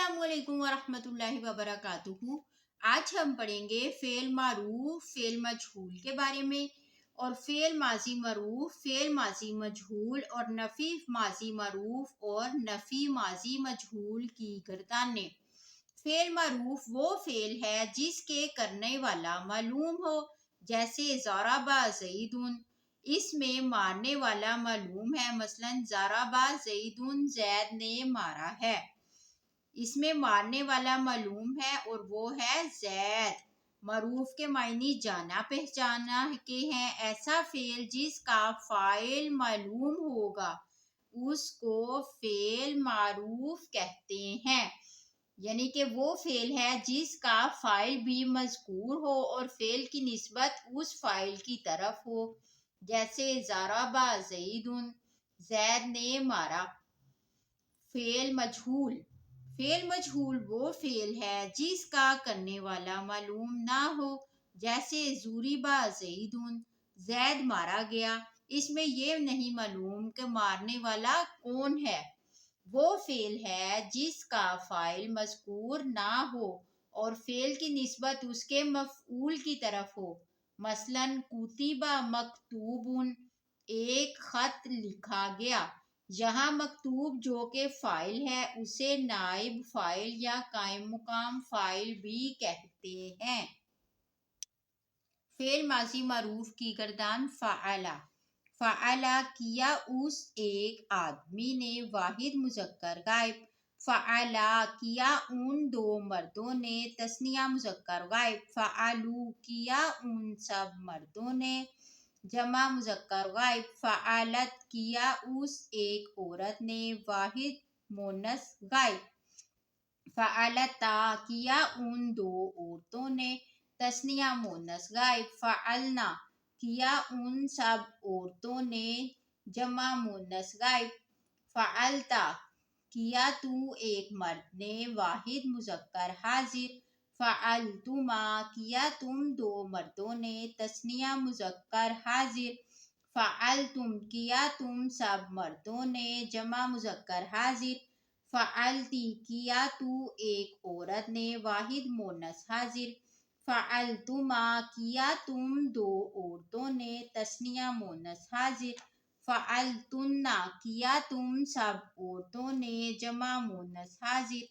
अस्सलाम वालेकुम वरहमतुल्लाहि वबरकातुहू। आज हम पढ़ेंगे फ़ेल मारूफ फ़ेल मजहूल के बारे में और फ़ेल माजी मरूफ फ़ेल माजी मजहूल और नफ़ी माजी मरूफ और नफ़ी माजी मजहूल की गर्दानें। फ़ेल मारूफ वो फ़ेल है जिसके करने वाला मालूम हो, जैसे ज़राबा ज़ैदुन। इसमें मारने वाला मालूम है, मसलन ज़राबा ज़ैदुन, ज़ैद ने मारा है। इसमें मारने वाला मालूम है और वो है ज़ैद। मरूफ के मायने जाना पहचाना के हैं। ऐसा फेल जिसका फ़ाइल मालूम होगा उसको फेल मारूफ कहते हैं। यानी कि वो फेल है जिसका फ़ाइल भी मज़कूर हो और फेल की निस्बत उस फ़ाइल की तरफ हो, जैसे ज़राबा ज़ैदुन, ज़ैद ने मारा। फेल मजहूल फेल मजहूल वो फेल है जिसका करने वाला मालूम ना हो, जैसे ज़ुरिबा ज़ैदुन, ज़ैद मारा गया। इसमें ये नहीं मालूम कि मारने वाला कौन है। वो फेल है जिसका फ़ाइल मज़कूर ना हो और फेल की निस्बत उसके मफ़ऊल की तरफ हो। मसलन कुतिबा मकतूबुन, एक खत लिखा गया। यहाँ मकतूब जो के फ़ाइल है उसे नाइब फ़ाइल या कायम मुकाम फ़ाइल भी कहते हैं। फेल माजी मरूफ की गर्दान फ़अला। फ़अला किया उस एक आदमी ने, वाहिद मुज़क्कर गायब। फ़अला किया उन दो मर्दों ने, तस्निया मुज़क्कर गायब। फ़अलू किया उन सब मर्दों ने, जमा मुज़क्कर गायब। फ़अलत किया उस एक औरत ने, वाहिद मोनस गायब। फ़अलता किया उन दो औरतों ने, तस्निया मोनस गायब। फ़अलना किया उन सब औरतों ने, जमा मोनस गायब। फ़अलता किया तू एक मर्द ने, वाहिद मुज़क्कर हाजिर। फ़अलतुमा किया तुम दो मर्दों ने, तस्निया मुज़क्कर हाजिर। फ़अलतुम किया तुम सब मर्दों ने, जमा मुज़क्कर हाजिर। फ़अलती किया तू एक औरत ने, वाहिद मोनस हाजिर। फ़अलतुमा किया तुम दो औरतों ने, तस्निया मोनस हाजिर। फ़अलतुन्ना किया तुम सब औरतों ने, जमा मोनस हाजिर।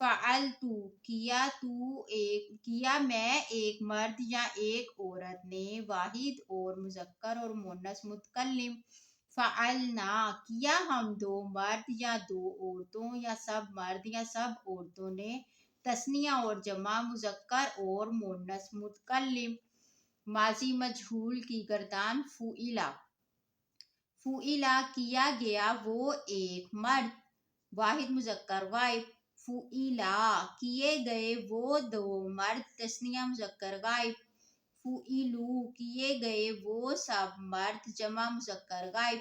फ़अलतु किया मैं एक मर्द या एक औरत ने, वाहिद और मुज़क्कर और मोनस मुतकल्लिम। फ़अलना किया हम दो मर्द या दो औरतों या सब मर्द या सब औरतों ने, तस्निया और जमा मुज़क्कर और मोनस मुतकल्लिम। माजी मजहूल की गर्दान फ़ुइला। फ़ुइला किया गया वो एक मर्द, वाहिद मुज़क्कर गायब। फ़ुइला किए गए वो दो मर्द, तस्निया मुज़क्कर गायब। फ़ुइलू किए गए वो सब मर्द, जमा मुज़क्कर गायब।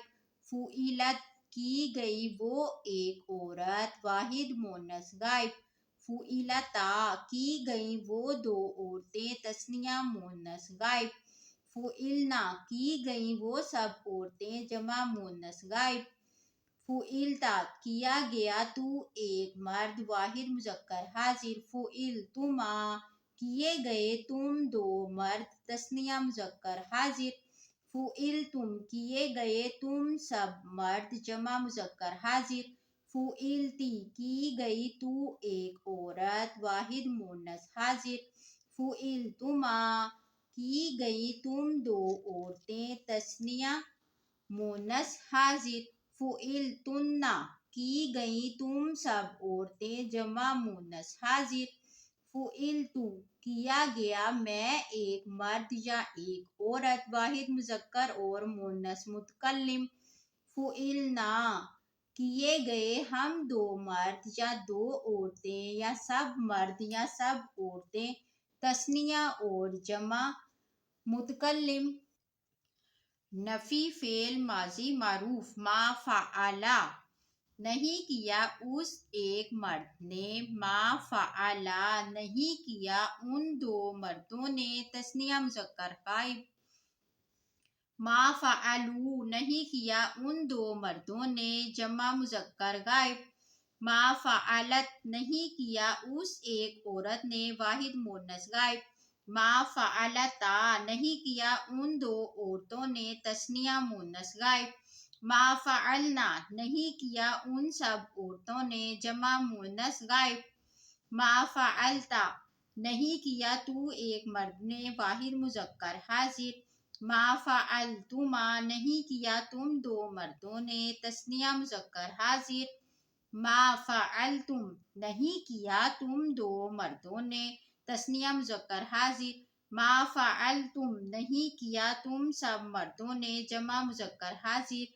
फ़ुइलत की गई वो एक औरत, वाहिद मोनस गायब। फ़ुइलता की गई वो दो औरतें, तस्निया मोनस गायब। फ़ुइलना की गई वो सब औरतें, जमा मोनस गायब। फ़ुइलता किया गया तू एक मर्द, वाहिद मुज़क्कर हाजिर। फ़ुइलतुमा किए गए तुम दो मर्द, तस्निया मुज़क्कर हाजिर। फ़ुइलतुम किए गए तुम सब मर्द, जमा मुज़क्कर हाजिर। फ़ुइलती की गई तू एक औरत, वाहिद मोनस हाजिर। फ़ुइलतुमा की गई तुम दो औरतें, तस्निया मोनस हाजिर। फ़ुइलतुन्ना की गई तुम सब औरतें, जमा मोनस हाजिर। फ़ुइलतु किया गया मैं एक मर्द या एक औरत, वाहिद मुज़क्कर और मोनस मुतकल्लिम। फ़ुइलना किए गए हम दो मर्द या दो औरतें या सब मर्द या सब औरतें, तस्निया और जमा मुतकल्लिम। नफ़ी फ़ेल माजी मारूफ। मा फ़अला नहीं किया उस एक मर्द ने, मा फ़अला नहीं किया उन दो मर्दों ने, तस्निया मुज़क्कर गायब। मा फ़अलू नहीं किया उन दो मर्दों ने, जमा मुज़क्कर गायब। ما فعلت نہیں کیا اس ایک عورت نے واحد مونس غائب. ما فعلتا نہیں کیا ان دو عورتوں نے تثنیہ مونس غائب. ما فعلنا نہیں کیا ان سب عورتوں نے جمع مونس غائب. ما فعلتا نہیں کیا تو ایک مرد نے واحد مذکر حاضر. ما فعلتما نہیں کیا تم دو مردوں نے تثنیہ مذکر حاضر. ما فعلتم نہیں کیا تم دو مردوں نے تثنیہ مذکر حاضر. ما فعلتم نہیں کیا تم سب مردوں نے جمع مذکر حاضر.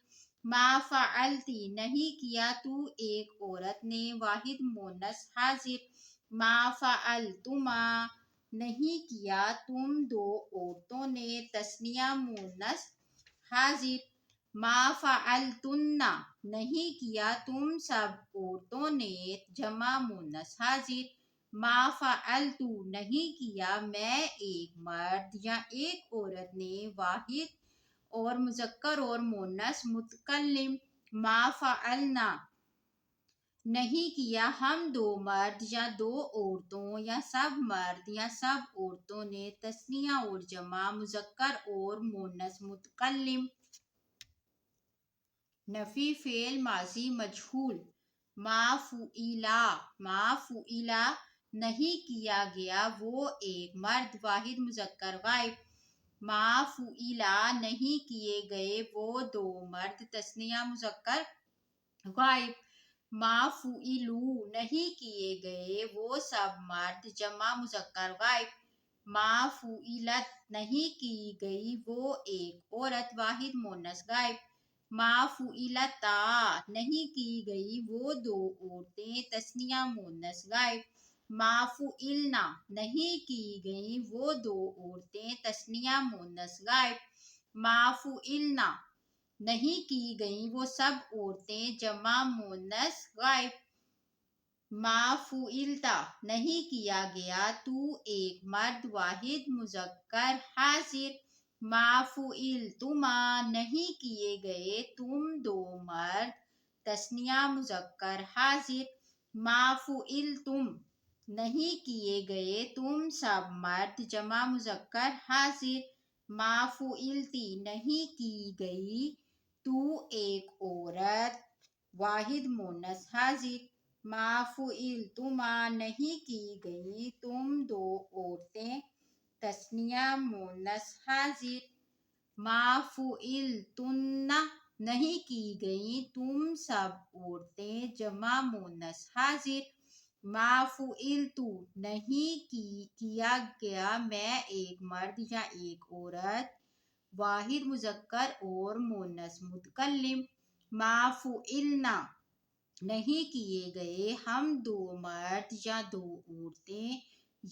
ما فعلتی نہیں کیا تو ایک عورت نے واحد مونس حاضر. ما فعلتما نہیں کیا تم دو عورتوں نے تثنیہ مونس حاضر. ما فعلتن نہیں کیا تم سب عورتوں نے جمع مونس حاضر. ما فعلتو نہیں کیا میں ایک مرد یا ایک عورت نے واحد اور مذکر اور مونس متکلم. ما فعلنا نہیں کیا ہم دو مرد یا دو عورتوں یا سب مرد یا سب عورتوں نے تثنیہ اور جمع مذکر اور مونس متکلم. نفی فعل ماضی مجہول. ما فعلا ما فعلا نہیں کیا گیا وہ ایک مرد واحد مذکر غائب. ما فعلا نہیں کیے گئے وہ دو مرد تثنیہ مذکر غائب. ما فعلوا نہیں کیے گئے وہ سب مرد جمع مذکر غائب. ما فعلت نہیں کی گئی وہ ایک عورت واحد مونس غائب. ما فعلتا نہیں کی گئی وہ دو عورتیں تثنیہ مونس غائب. ما فعلنا نہیں کی گئی وہ دو عورتیں تثنیہ مونس غائب. ما فعلنا نہیں کی گئیں وہ سب عورتیں جمع مونس غائب. ما فعلتا نہیں کیا گیا تو ایک مرد واحد مذکر حاضر. ما فعلتما نہیں کیے گئے تم دو مرد تثنیہ مذکر حاضر. ما فعلتم نہیں کیے گئے تم سب مرد جمع مذکر حاضر. ما فعلتی نہیں کی گئی تو ایک عورت واحد مونس حاضر. ما فعلتما نہیں کی گئی تم دو عورتیں تثنیہ مونس حاضر. ما فعلتن نہیں کی گئیں تم سب عورتیں جمع مونس حاضر. ما فعلتو نہیں کیا گیا میں ایک مرد یا ایک عورت واحد مذکر اور مونس متکلم. ما فعلنا نہیں کیے گئے ہم دو مرد یا دو عورتیں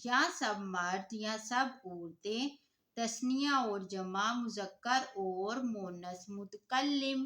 یا سب مرد یا سب عورتیں تثنیہ اور جمع مذکر اور مونس متکلم.